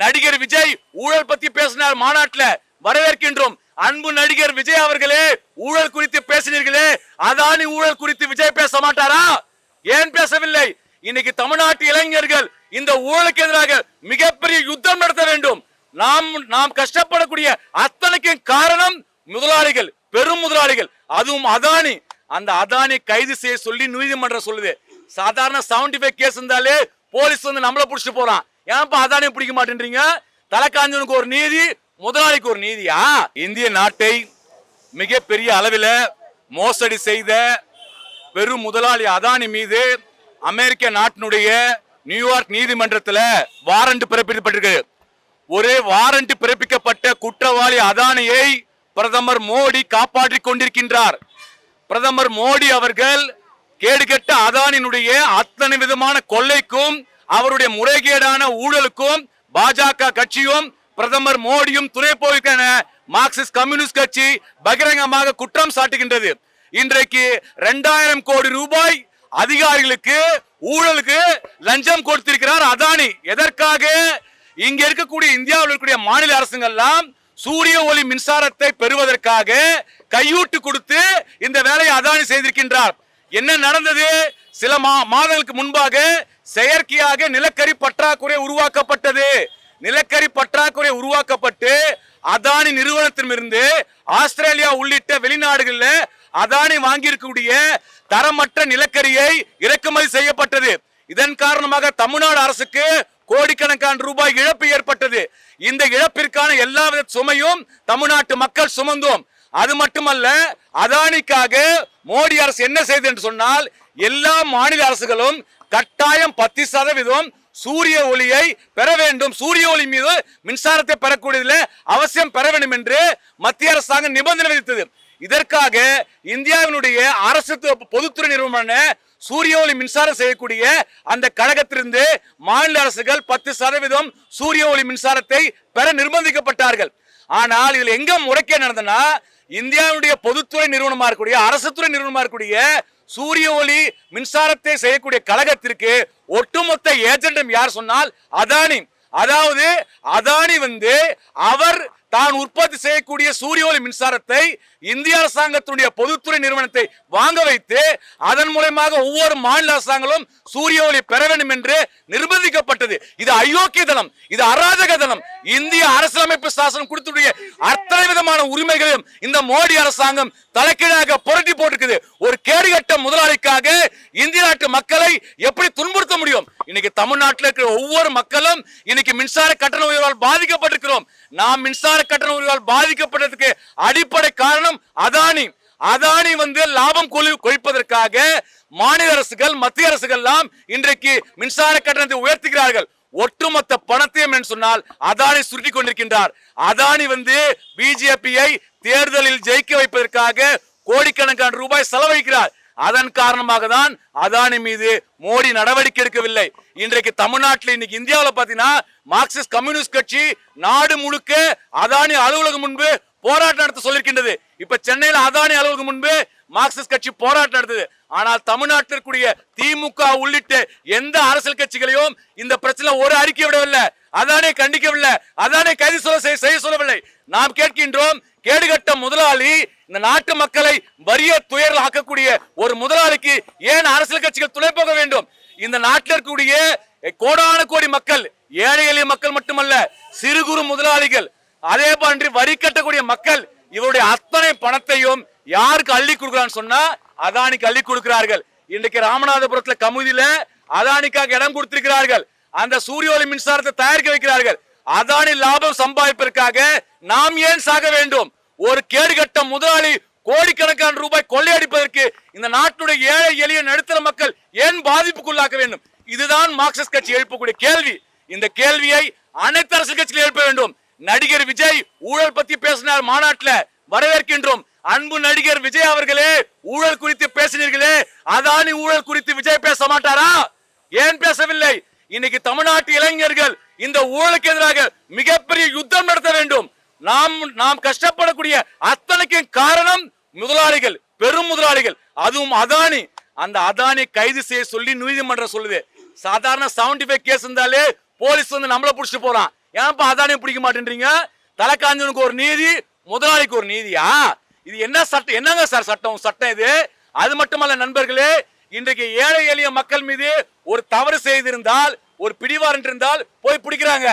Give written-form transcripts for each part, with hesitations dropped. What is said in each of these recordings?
நடிகர் விஜய் ஊழல் பத்தி பேசினார் மாநாட்டுல, வரவேற்கின்றோம். அன்பு நடிகர் விஜய் அவர்களே, ஊழல் குறித்து பேசினீர்களே, அதானி ஊழல் குறித்து விஜய் பேச மாட்டாரா? ஏன் பேசவில்லை? இன்னைக்கு தமிழ்நாட்டு இளைஞர்கள் இந்த ஊழலுக்கு எதிராக மிகப்பெரிய யுத்தம் நடத்த வேண்டும். நாம் கஷ்டப்படக்கூடிய அத்தனைக்கும் காரணம் முதலாளிகள், பெரும் முதலாளிகள், அதுவும் அதானி. அந்த அதானி கைது செய்ய சொல்லி நீதிமன்றம் சொல்லுது. சாதாரண 75 கேஸ் இருந்தாலே போலீஸ் வந்து நம்மள புடிச்சு போறான். ஏன்ப்பா அதானி பிடிக்க மாட்டேன்றீங்க? தலைக்காஞ்சனுக்கு ஒரு நீதி, முதலாளிக்கு ஒரு நீதியா? இந்திய நாட்டை மிகப்பெரிய அளவில் மோசடி செய்த பெரும் முதலாளி அதானி மீது அமெரிக்க நாட்டினுடைய நியூயார்க் நீதிமன்றத்தில் வாரண்ட் பிறப்பிக்கப்பட்டிருக்கு. ஒரே வாரண்ட் பிறப்பிக்கப்பட்ட குற்றவாளி அதானியை பிரதமர் மோடி காப்பாற்றிக் கொண்டிருக்கின்றார். பிரதமர் மோடி அவர்கள் கேடுகெட்ட அதானியினுடைய அத்தனை விதமான கொள்ளைக்கும் அவருடைய முறைகேடான ஊழலுக்கும் பாஜக கட்சியும் பிரதமர் மோடியும் துணை போய்க்கான மார்க்சிஸ்ட் கம்யூனிஸ்ட் கட்சி பகிரங்கமாக குற்றம் சாட்டுகின்றது. இன்றைக்கு 2000 கோடி ரூபாய் அதிகாரிகளுக்கு ஊழலுக்கு லஞ்சம் கொடுத்திருக்கிறார் அதானி. எதற்காக? இங்க இருக்கக்கூடிய இந்தியாவில் இருக்கக்கூடிய மாநில அரசுங்கள்லாம் சூரிய ஒளி மின்சாரத்தை பெறுவதற்காக கையூட்டு கொடுத்து இந்த வேலையை அதானி செய்திருக்கின்றார். என்ன நடந்தது? சில மாதங்களுக்கு முன்பாக செயற்கையாக நிலக்கரி பற்றாக்குறை உருவாக்கப்பட்டது. நிலக்கரி பற்றாக்குறை உருவாக்கப்பட்டு அதானி நிறுவனத்திலிருந்து ஆஸ்திரேலியா உள்ளிட்ட வெளிநாடுகளில் அதானி வாங்கியிருக்கக்கூடிய தரமற்ற நிலக்கரியை இறக்குமதி செய்யப்பட்டது. இதன் காரணமாக தமிழ்நாடு அரசுக்கு கோடிக்கணக்கான ரூபாய் இழப்பு ஏற்பட்டது. இந்த இழப்பிற்கான எல்லாவித சுமையும் தமிழ்நாட்டு மக்கள் சுமந்தோம். அது மட்டுமல்ல, அதானிக்காக மோடி அரசு என்ன செய்தது என்று சொன்னால், எல்லா மாநில அரசுகளும் கட்டாயம் 10% சூரிய ஒளியை பெற வேண்டும், சூரிய ஒளி மீது மின்சாரத்தை பெறக்கூடியதில் அவசியம் பெற வேண்டும் என்று மத்திய அரசாங்கம் நிபந்தனை விதித்தது. இதற்காக இந்தியாவினுடைய அரசு பொதுத்துறை நிறுவனமான சூரிய ஒளி மின்சாரம் செய்யக்கூடிய அந்த கழகத்திலிருந்து மாநில அரசுகள் 10% சூரிய ஒளி மின்சாரத்தை பெற நிர்பந்திக்கப்பட்டார்கள். ஆனால் இதுல எங்க முறைகேடு நடந்ததுன்னா, இந்தியாவுடைய பொதுத்துறை நிறுவனமா இருக்கக்கூடிய அரசு துறை நிறுவனமா இருக்கக்கூடிய சூரிய ஒளி மின்சாரத்தை செய்யக்கூடிய கழகத்திற்கு ஒட்டுமொத்த ஏஜென்டும் யார் சொன்னால் அதானி. அதாவது அதானி வந்து அவர் தான் உற்பத்தி செய்யக்கூடிய சூரிய ஒளி மின்சாரத்தை இந்திய அரசாங்கத்தினுடைய பொதுத்துறை நிறுவனத்தை வாங்க வைத்து அதன் மூலமாக ஒவ்வொரு மாநில அரசாங்கங்களும் சூரிய ஒளி பெற வேண்டும் என்று நிர்பந்திக்கப்பட்டது. இது அயோக்கியதனம், இது அராஜகதனம். இந்திய அரசியலமைப்பு சாசனம் கொடுத்துடைய அத்தனை விதமான உரிமைகளையும் இந்த மோடி அரசாங்கம் தலைக்கீழாக புரட்டி போட்டிருக்குது. ஒரு கேடுகட்ட முதலாளிக்காக இந்திய நாட்டு மக்களை எப்படி துன்புறுத்த முடியும்? இன்னைக்கு தமிழ்நாட்டில் இருக்கிற ஒவ்வொரு மக்களும் இன்னைக்கு மின்சார கட்டண உயர்வால் பாதிக்கப்பட்டிருக்கிறோம். நாம் மின்சார கட்டண உயர்வால் பாதிக்கப்பட்டதுக்கு அடிப்படை காரணம் அதானி. அதானி வந்து லாபம் கொழிப்பதற்காக மாநில அரசுகள், மத்திய அரசுகள் எல்லாம் இன்றைக்கு மின்சார கட்டணத்தை உயர்த்துகிறார்கள். ஒட்டுமொத்த பணத்தையும் என்று சொன்னால் அதானி சுருட்டி கொண்டிருக்கின்றார். அதானி வந்து பிஜேபியை தேர்தலில் ஜெயிக்க வைப்பதற்காக கோடிக்கணக்கான ரூபாய் செலவழிக்கிறார். அதன் காரணமாக தான் அதானி மீது மோடி நடவடிக்கை எடுக்கவில்லை. இன்றைக்கு தமிழ்நாட்டில், இன்னைக்கு இந்தியாவில் பார்த்தீங்கன்னா மார்க்சிஸ்ட் கம்யூனிஸ்ட் கட்சி நாடு முழுக்க அதானி அலுவலகம் முன்பு போராட்டம் நடத்த சொல்லியிருக்கின்றது. இப்ப சென்னையில் அதானி அலுவலகம் முன்பு மார்க்சிஸ்ட் கட்சி போராட்டம் நடத்தது. ஆனால் தமிழ்நாட்டில் இருக்கக்கூடிய திமுக உள்ளிட்ட எந்த அரசியல் கட்சிகளையும் இந்த பிரச்சனை ஒரு அறிக்கை விடவில்லை, அதானே கண்டிக்கவில்லை, அதானே கைது செய்ய சொல்லவில்லை. நாம் கேட்கின்றோம், கேடுகட்ட முதலாளி இந்த நாட்டு மக்களை வறிய துயரில் ஆக்கக்கூடிய ஒரு முதலாளிக்கு ஏன் அரசியல் கட்சிகள் துணை போக வேண்டும்? இந்த நாட்டில் இருக்கக்கூடிய கோடான கோடி மக்கள், ஏழை எளிய மக்கள் மட்டுமல்ல, சிறு குறு முதலாளிகள், அதே போன்று வரி கட்டக்கூடிய மக்கள், இவருடைய அத்தனை பணத்தையும் யாருக்கு அள்ளி கொடுக்கிறான்னு சொன்னா அதானிக்கு அள்ளி கொடுக்கிறார்கள். இன்றைக்கு ராமநாதபுரத்துல கமுதியில அதானிக்காக இடம் கொடுத்திருக்கிறார்கள். அந்த சூரிய ஒளி மின்சாரத்தை தயாரிக்க வைக்கிறார்கள். அதானி லாபம் சம்பாதிப்பதற்காக நாம் ஏன் சாக வேண்டும்? ஒரு கேடுகட்ட முதலாளி கோடிக்கணக்கான ரூபாய் கொள்ளையடிப்பதற்கு இந்த நாட்டுடைய ஏழை எளிய நடுத்தர மக்கள் ஏன் பாதிப்புக்குள்ளாக்க வேண்டும்? இதுதான் மார்க்சிஸ்ட் கட்சி எழுப்பக்கூடிய கேள்வி. இந்த கேள்வியை அனைத்து அரசியல் கட்சிகள் எழுப்ப வேண்டும். நடிகர் விஜய் ஊழல் பத்தி பேசினார் மாநாட்டுல, வரவேற்கின்றோம். அன்பு நடிகர் விஜய் அவர்களே, ஊழல் குறித்து பேசினீர்களே, அதானி ஊழல் குறித்து விஜய் பேச மாட்டாரா? ஏன் பேசவில்லை? இன்னைக்கு தமிழ்நாட்டு இளைஞர்கள் இந்த ஊழலுக்கு எதிராக மிகப்பெரிய யுத்தம் நடத்த வேண்டும். நாம் கஷ்டப்படக்கூடிய அத்தனைக்கும் காரணம் முதலாளிகள், பெரும் முதலாளிகள், அதுவும் அதானி. அந்த அதானி கைது செய்ய சொல்லி நீதிமன்றம் சொல்லுது. சாதாரண 75 கேஸ் இருந்தாலே போலீஸ் வந்து நம்மள புடிச்சு போறான். ஏன்ப்பா அதானே பிடிக்க மாட்டேன்றீங்க? தலைக்காஞ்சனுக்கு ஒரு நீதி, முதலாளிக்கு ஒரு நீதியா? இது என்ன சட்டம்? என்னங்க சார் சட்டம் இது? அது மட்டுமல்ல நண்பர்களே, இன்றைக்கு ஏழை எளிய மக்கள் மீது ஒரு தவறு செய்திருந்தால், ஒரு பிடிவாரண்ட் இருந்தால் போய் பிடிக்கிறாங்க.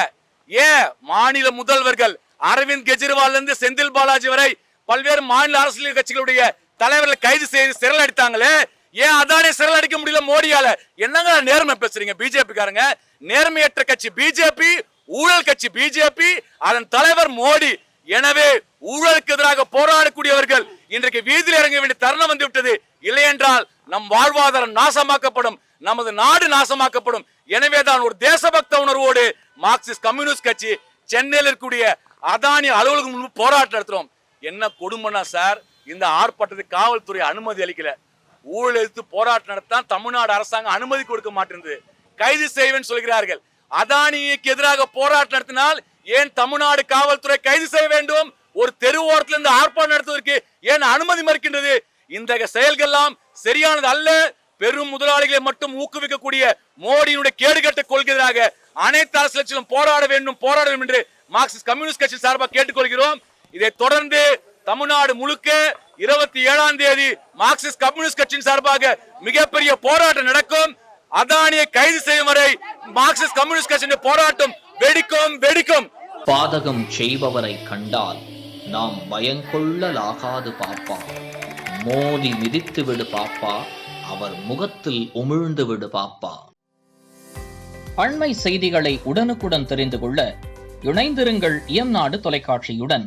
ஏன் மாநில முதல்வர்கள் அரவிந்த் கெஜ்ரிவால் இருந்து செந்தில் பாலாஜி வரை பல்வேறு மாநில அரசியல் கட்சிகளுடைய தலைவர்களை கைது செய்து சிறையில் அடித்தாங்களே, ஏன் அதானே சிறையில் அடிக்க முடியல மோடியால? என்னங்க நேர்மை பேசுறீங்க பிஜேபி காரங்க? நேர்மையற்ற கட்சி பிஜேபி, ஊழல் கட்சி பிஜேபி, அதன் தலைவர் மோடி. எனவே ஊழலுக்கு எதிராக போராடக்கூடியவர்கள் இன்றைக்கு வீதியில் இறங்க வேண்டிய தருணம் வந்து விட்டது. இல்லையென்றால் நம் வாழ்வாதாரம் நாசமாக்கப்படும், நமது நாடு நாசமாக்கப்படும். எனவேதான் ஒரு தேசபக்த உணர்வோடு மார்க்சிஸ்ட் கம்யூனிஸ்ட் கட்சி சென்னையில் இருக்கக்கூடிய அதானி அலுவலகம் முன்பு போராட்டம் நடத்துறோம். என்ன கொடுமைனா சார், இந்த ஆர்ப்பாட்டத்துக்கு காவல்துறை அனுமதி அளிக்கல. ஊழல் எதிர்த்து போராட்டம் நடத்த தமிழ்நாடு அரசாங்கம் அனுமதி கொடுக்க மாட்டேங்குது. கைது செய்வேன் சொல்கிறார்கள். அதானிக்கு எதிராக போராட்டம் நடத்தினால் ஏன் தமிழ்நாடு காவல்துறை கைது செய்ய வேண்டும்? ஒரு தெரு ஓரத்தில் இருந்து ஆர்ப்பாட்டம் நடத்துவதற்கு ஏன் அனுமதி மறுக்கின்றது? இந்த செயல்கள்லாம் சரியானது அல்ல. பெரும் முதலாளிகளை மட்டும் ஊக்குவிக்கக்கூடிய மோடியினுடைய கேடுகட்ட கொள்கையாக அனைத்து அரசியல் கட்சிகளும் போராட வேண்டும் என்று மார்க்சிஸ்ட் கம்யூனிஸ்ட் கட்சி சார்பாக கேட்டுக்கொள்கிறோம். இதை தொடர்ந்து தமிழ்நாடு முழுக்க 27ஆம் தேதி மார்க்சிஸ்ட் கம்யூனிஸ்ட் கட்சியின் சார்பாக மிகப்பெரிய போராட்டம் நடக்கும். அதானியை கைது செய்யும் வரை மார்க்சிஸ்ட் கம்யூனிஸ்ட் கட்சியின் போராட்டம் வெடிக்கும். பாதகம் செய்பவரை கண்டால் நாம் பயங்கொள்ளலாகாது பாப்பா. மோதி மிதித்து விடு பாப்பா, அவர் முகத்தில் உமிழ்ந்து விடு பாப்பா. அண்மை செய்திகளை உடனுக்குடன் தெரிந்து கொள்ள இணைந்திருங்கள் இயம்நாடு தொலைக்காட்சியுடன்.